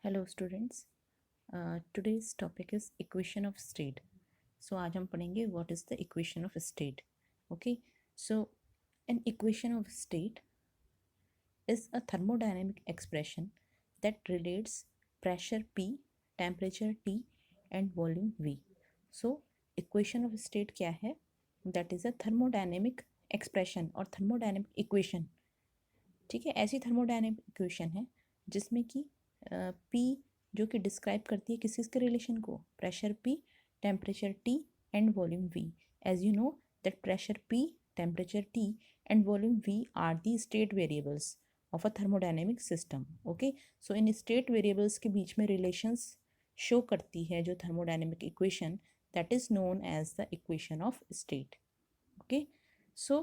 Hello students, today's topic is equation of state. So आज हम पढ़ेंगे what is the equation of state. Okay, so an equation of state is a thermodynamic expression that relates pressure P, temperature T and volume V. So equation of state क्या है? That is a thermodynamic expression और thermodynamic equation. ठीक है, ऐसी thermodynamic equation है जिसमें कि P जो कि डिस्क्राइब करती है किस के रिलेशन को, pressure P, temperature T and volume V. As you know that pressure P, temperature T and volume V are the state variables of a thermodynamic system. Okay, so इन state variables के बीच में relations show करती है जो thermodynamic equation, that is known as the equation of state. Okay, so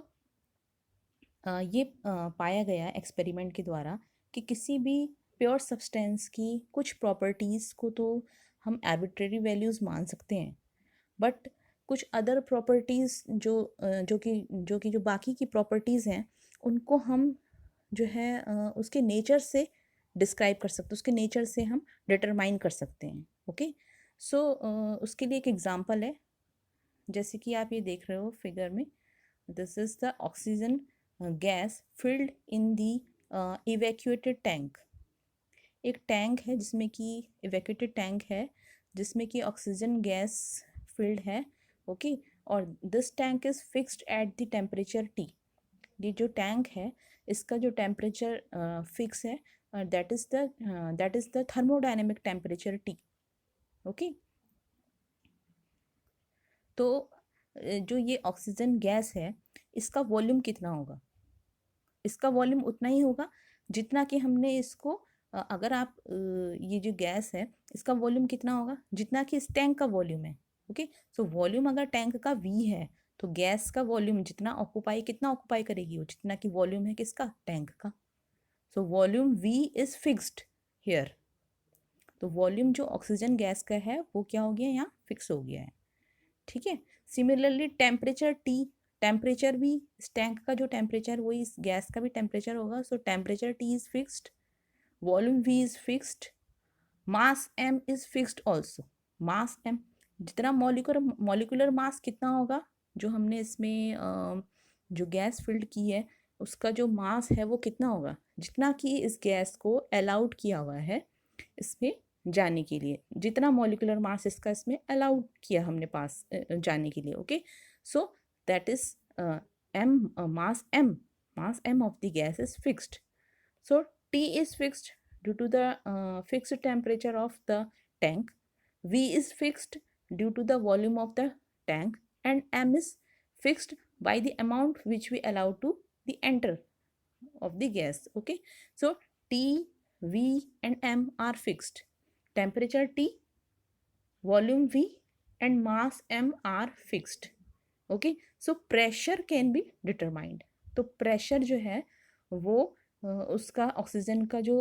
ये पाया गया एक्सपेरिमेंट के द्वारा कि किसी भी प्योर सब्सटेंस की कुछ प्रॉपर्टीज़ को तो हम आर्बिट्रेरी वैल्यूज़ मान सकते हैं, बट कुछ अदर प्रॉपर्टीज़ जो बाकी की प्रॉपर्टीज़ हैं उनको हम जो है उसके नेचर से डिस्क्राइब कर सकते हैं, उसके नेचर से हम डिटरमाइन कर सकते हैं. ओके, सो उसके लिए एक एग्जांपल है, जैसे कि आप ये देख रहे हो फिगर में. This is the oxygen gas filled in the evacuated tank. एक टैंक है जिसमें कि इवैक्यूएटेड टैंक है जिसमें कि ऑक्सीजन गैस फिल्ड है. ओके, और this tank is fixed at the temperature T. ये जो टैंक है इसका जो टेम्परेचर फिक्स है, that is the thermodynamic temperature T. Okay, तो जो ये ऑक्सीजन गैस है इसका वॉल्यूम कितना होगा? इसका वॉल्यूम उतना ही होगा जितना कि हमने इसको अगर आप ये जो गैस है इसका वॉल्यूम कितना होगा जितना कि इस टैंक का वॉल्यूम है. ओके, सो वॉल्यूम अगर टैंक का V है तो गैस का वॉल्यूम कितना ऑक्यूपाई करेगी वो जितना कि वॉल्यूम है किसका, टैंक का. So volume V is fixed here. तो वॉल्यूम जो ऑक्सीजन गैस का है वो क्या हो गया, यहाँ फिक्स हो गया है. ठीक है, सिमिलरली टेम्परेचर T, टेम्परेचर भी इस टैंक का जो टेम्परेचर वही इस गैस का भी टेम्परेचर होगा. सो temperature T is fixed, volume V is fixed, mass M is fixed also. Mass M जितना मॉलिक्यूलर मास कितना होगा जो हमने इसमें जो गैस फिल्ड की है उसका जो मास है वो कितना होगा जितना कि इस गैस को अलाउड किया हुआ है इसमें जाने के लिए, जितना मॉलिक्यूलर मास इसका इसमें अलाउड किया हमने पास जाने के लिए. Okay, so that is M, mass M of the gas is fixed. So T is fixed due to the fixed temperature of the tank. V is fixed due to the volume of the tank, and M is fixed by the amount which we allow to the enter of the gas. Okay, so T, V and M are fixed. Temperature T, volume V and mass M are fixed. Okay, so pressure can be determined. तो pressure जो है वो उसका oxygen का जो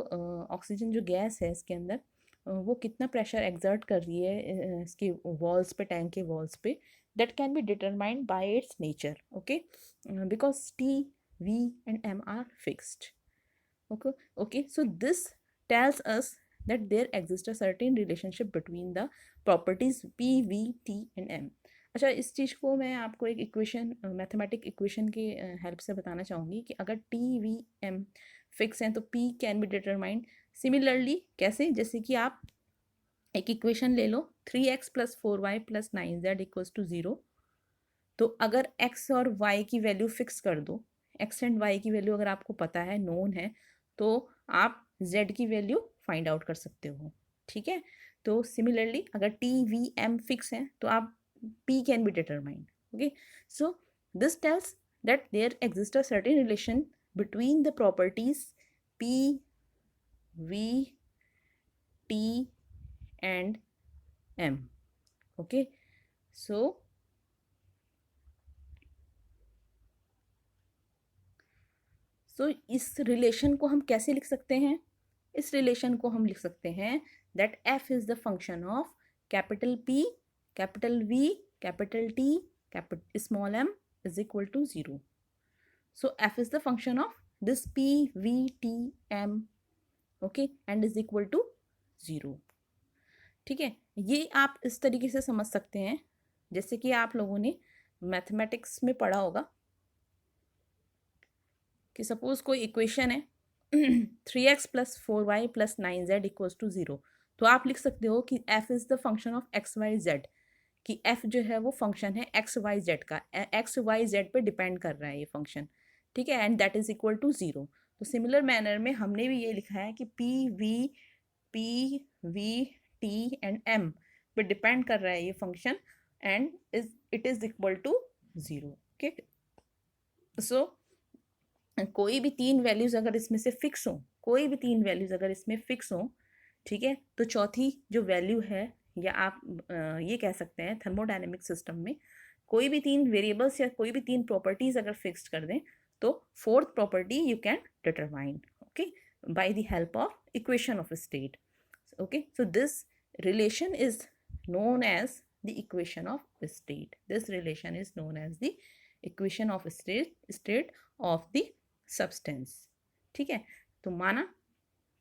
oxygen जो gas है इसके अंदर वो कितना प्रेशर एक्सर्ट कर रही है इसके वॉल्स पे, टैंक के वॉल्स पे, that can be determined by it's nature. Okay, because T, V and M are fixed. Okay, so this tells us that there exists a certain relationship between the properties P, V, T and M. अच्छा, इस चीज़ को मैं आपको एक equation, mathematic equation के help से बताना चाहूँगी कि अगर T, V, M फिक्स हैं तो P can be determined similarly. कैसे? जैसे कि आप एक इक्वेशन ले लो, 3x + 4y + 9z = 0. तो अगर x और y की वैल्यू फिक्स कर दो, x एंड y की वैल्यू अगर आपको पता है, नोन है, तो आप z की वैल्यू फाइंड आउट कर सकते हो. ठीक है, तो सिमिलरली अगर T, V, M फिक्स हैं तो आप P can be determined. Okay, so this tells that there exists a certain relation between the properties P, V, T and M. Okay, so इस रिलेशन को हम कैसे लिख सकते हैं? इस रिलेशन को हम लिख सकते हैं that f is the function of capital P, capital V, capital T, small m is equal to 0. So f is the function of this P, V, T, M, okay, and is equal to 0। ठीक है, ये आप इस तरीके से समझ सकते हैं जैसे कि आप लोगों ने मैथमेटिक्स में पढ़ा होगा कि सपोज कोई इक्वेशन है 3x + 4y + 9z = 0। तो आप लिख सकते हो कि f is the function of X Y Z, कि f जो है वो फंक्शन है एक्स वाई जेड का, एक्स वाई जेड पे डिपेंड कर रहा है ये फंक्शन। ठीक है, and that is equal to 0। तो सिमिलर मैनर में हमने भी ये लिखा है कि p v t and m पे डिपेंड कर रहा है ये function, and it is equal to 0। Okay, so कोई भी तीन वैल्यूज अगर इसमें से फिक्स हो, कोई भी तीन वैल्यूज अगर इसमें फिक्स हो, ठीक है, तो चौथी जो वैल्यू है, या आप ये कह सकते हैं थर्मोडायनेमिक सिस्टम में कोई भी तीन वेरिएबल्स या कोई भी तीन प्रॉपर्टीज अगर फिक्स कर दें तो fourth property you can determine, okay, by the help of equation of state. Okay, so this relation is known as the equation of state. This relation is known as the equation of state of the substance. ठीक है, तो माना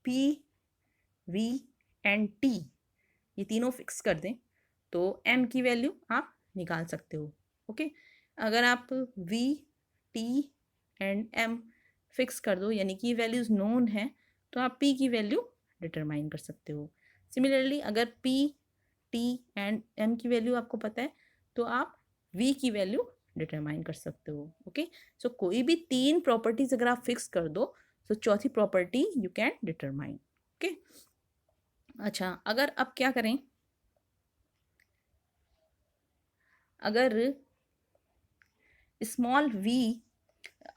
P, V and T ये तीनों fix कर दें तो M की वैल्यू आप निकाल सकते हो। ओके, अगर आप V, T and M fix कर दो, यानी कि वैल्यूज नोन है, तो आप P की वैल्यू डिटरमाइन कर सकते हो। सिमिलरली अगर P, T एंड M की वैल्यू आपको पता है तो आप V की वैल्यू डिटरमाइन कर सकते हो। ओके, सो कोई भी तीन प्रॉपर्टीज अगर आप फिक्स कर दो तो चौथी property you can determine. Okay, अच्छा, अगर अब क्या करें, अगर स्मॉल v,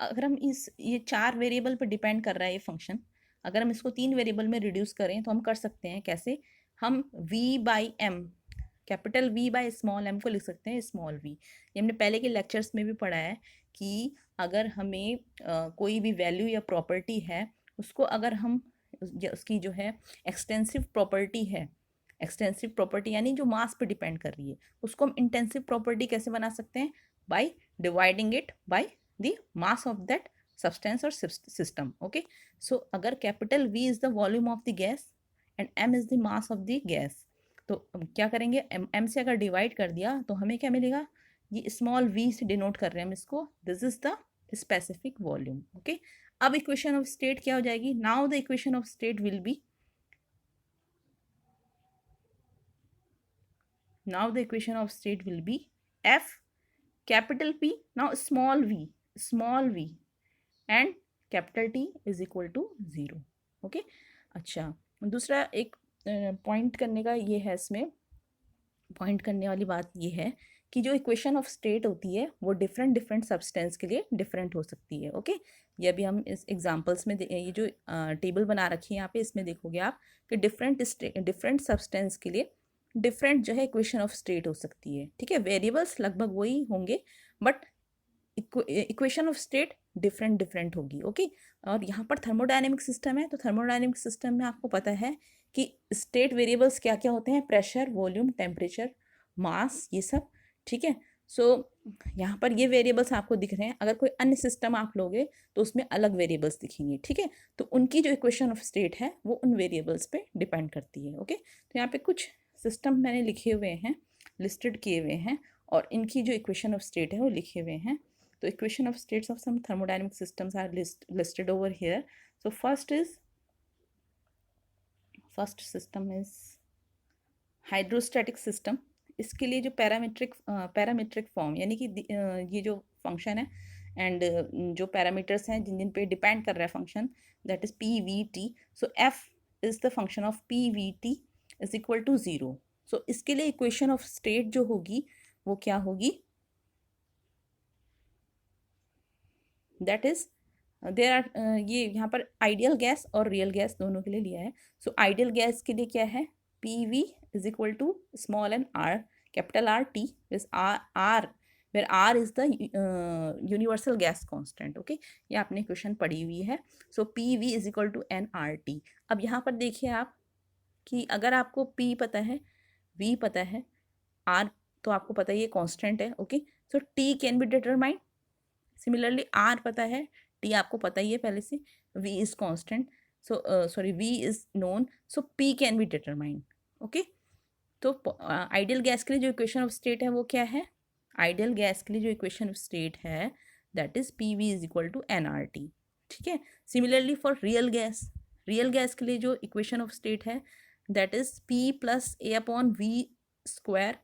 अगर हम ये चार वेरिएबल पर डिपेंड कर रहा है ये फंक्शन, अगर हम इसको तीन वेरिएबल में रिड्यूस करें तो हम कर सकते हैं कैसे, हम v/m, capital V by small m को लिख सकते हैं स्मॉल v। ये हमने पहले के लेक्चर्स में भी पढ़ा है कि अगर हमें कोई भी वैल्यू या प्रॉपर्टी है उसको अगर हम उसकी जो है एक्सटेंसिव प्रॉपर्टी है, एक्सटेंसिव प्रॉपर्टी यानी जो मास पे डिपेंड कर रही है, उसको हम इंटेंसिव प्रॉपर्टी कैसे बना सकते हैं, by dividing it by the mass of that substance और सिस्टम। ओके, सो अगर capital V is the volume of the gas and m is the mass of the gas, तो क्या करेंगे, m से अगर डिवाइड कर दिया तो हमें क्या मिलेगा, ये स्मॉल v से डिनोट कर रहे हैं हम इसको, this is the specific volume. Okay, अब इक्वेशन ऑफ स्टेट क्या हो जाएगी, now the equation of state will be, now the equation of state will be f capital P, now small v and capital T is equal to 0। Okay, अच्छा, दूसरा एक point करने का ये है, इसमें पॉइंट करने वाली बात ये है कि जो इक्वेशन ऑफ स्टेट होती है वो डिफरेंट सब्सटेंस के लिए डिफरेंट हो सकती है। ओके, ये अभी हम इस एग्जांपल्स में ये जो टेबल बना रखी है यहाँ पे, इसमें देखोगे आप कि डिफरेंट सब्सटेंस के लिए डिफरेंट जो है इक्वेशन ऑफ स्टेट हो सकती है। ठीक है, वेरिएबल्स लगभग वही होंगे but equation of state different होगी। ओके, और यहाँ पर थर्मोडायनेमिक सिस्टम है, तो थर्मोडायनेमिक सिस्टम में आपको पता है कि स्टेट वेरिएबल्स क्या क्या होते हैं, प्रेशर, वॉल्यूम, टेम्परेचर, मास, ये सब। ठीक है, सो यहाँ पर ये वेरिएबल्स आपको दिख रहे हैं, अगर कोई अन्य सिस्टम आप लोगे तो उसमें अलग वेरिएबल्स दिखेंगे। ठीक है, तो उनकी जो इक्वेशन ऑफ स्टेट है वो उन वेरिएबल्स पे डिपेंड करती है। ओके, तो यहाँ पे कुछ सिस्टम मैंने लिखे हुए हैं, लिस्टेड किए हुए हैं, और इनकी जो इक्वेशन ऑफ स्टेट है वो लिखे हुए हैं। तो equation of states of some thermodynamic systems are listed over here. So first system is hydrostatic system. इसके लिए जो पैरामीट्रिक फॉर्म यानी कि ये जो फंक्शन है एंड जो पैरामीटर्स हैं जिन जिन पे डिपेंड कर रहा है function, that is P V T. So F is the function of P V T is equal to 0। सो इसके लिए इक्वेशन ऑफ स्टेट जो होगी वो क्या होगी, दैट इज देर आर, ये यहाँ पर आइडियल गैस और रियल गैस दोनों के लिए लिया है। सो आइडियल गैस के लिए क्या है, P V is equal to small n R, capital R T, R where R is the universal gas constant. Okay, ये आपने क्वेश्चन पढ़ी हुई है। So P V is equal to N R T. अब यहाँ पर देखिए आप कि अगर आपको पी पता है, वी पता है, आर तो आपको पता है ये कॉन्स्टेंट है। Okay, so T can be determined. Similarly R पता है, टी आपको पता ही है पहले से, V is constant. so sorry, V is known, so P can be determined. Okay, तो आइडियल गैस के लिए जो इक्वेशन ऑफ स्टेट है वो क्या है? आइडियल गैस के लिए जो इक्वेशन ऑफ स्टेट है that is P V is equal to N R T. ठीक है. सिमिलरली फॉर रियल गैस के लिए जो इक्वेशन ऑफ स्टेट है that is P plus A upon V square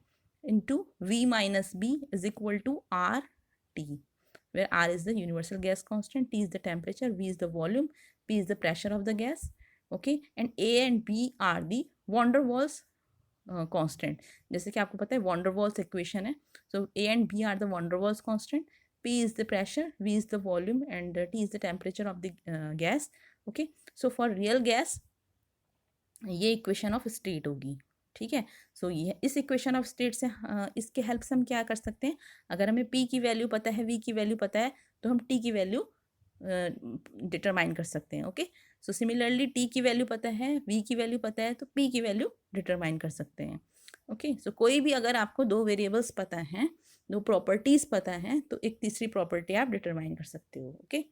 into V minus B is equal to R T, where R is the universal gas constant, T is the temperature, V is the volume, P is the pressure of the gas. Okay, and A and B are the van der Waals constant. जैसे कि आपको पता है van der Waals equation है. So A and B are the van der Waals constant. P is the pressure, V is the volume, and T is the temperature of the gas. Okay, so for real gas ये equation of state होगी. ठीक है. सो ये इस equation of state से इसके help से हम क्या कर सकते हैं, अगर हमें पी की वैल्यू पता है, वी की वैल्यू पता है, तो हम टी की वैल्यू डिटरमाइन कर सकते हैं. ओके, सो सिमिलरली टी की वैल्यू पता है, वी की वैल्यू पता है, तो पी की वैल्यू डिटरमाइन कर सकते हैं. ओके, सो कोई भी अगर आपको दो वेरिएबल्स पता हैं, दो प्रॉपर्टीज पता हैं, तो एक तीसरी प्रॉपर्टी आप डिटरमाइन कर सकते हो. ओके,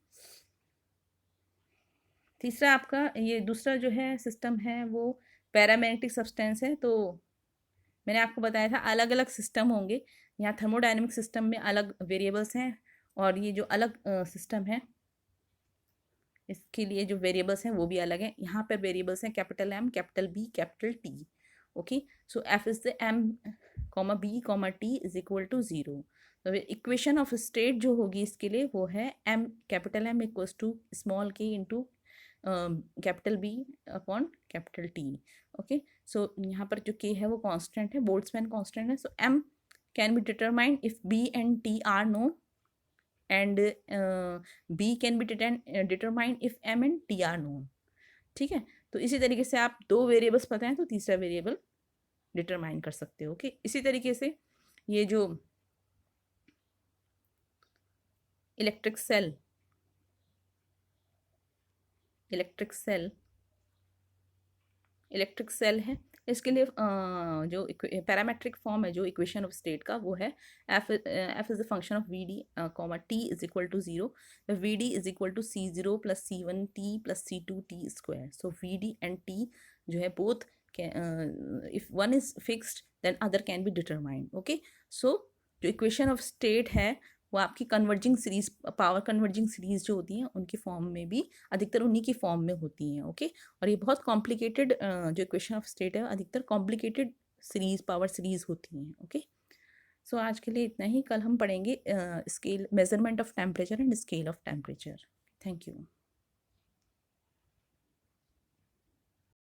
तीसरा आपका ये दूसरा जो है सिस्टम है वो पैरामैग्नेटिक सब्सटेंस है. तो मैंने आपको बताया था अलग अलग सिस्टम होंगे. यहाँ थर्मोडायनेमिक सिस्टम में अलग वेरिएबल्स हैं, और ये जो अलग सिस्टम है इसके लिए जो वेरिएबल्स हैं वो भी अलग हैं. यहाँ पर वेरिएबल्स हैं capital M, capital B, capital T. Okay, so F is the M comma B comma T is equal to 0. तो इक्वेशन ऑफ स्टेट जो होगी इसके लिए वो है M, capital M equals to small k into capital B upon capital T. Okay, so यहाँ पर जो के है वो कांस्टेंट है, बोल्ट्जमैन कांस्टेंट है. So M can be determined if B and T are known, and B can be determined if M and T are known. ठीक है. तो इसी तरीके से आप दो वेरिएबल्स पता है तो तीसरा वेरिएबल डिटरमाइन कर सकते हो. ओके, इसी तरीके से ये जो इलेक्ट्रिक सेल है, इसके लिए जो पैरामेट्रिक फॉर्म है जो इक्वेशन ऑफ स्टेट का वो है F is the function of V D comma T is equal to 0. V D is equal to C0 plus C1 T plus C2 T square. So V D and T जो है both if one is fixed then other can be determined. Okay, so जो equation of state है वो आपकी converging series, power converging series जो होती हैं उनके फॉर्म में भी अधिकतर उन्हीं की फॉर्म में होती हैं. ओके, और ये बहुत कॉम्प्लिकेटेड जो इक्वेशन ऑफ स्टेट है अधिकतर कॉम्प्लिकेटेड सीरीज, पावर सीरीज होती हैं. ओके, सो आज के लिए इतना ही. कल हम पढ़ेंगे scale, measurement of temperature and scale of temperature. Thank you.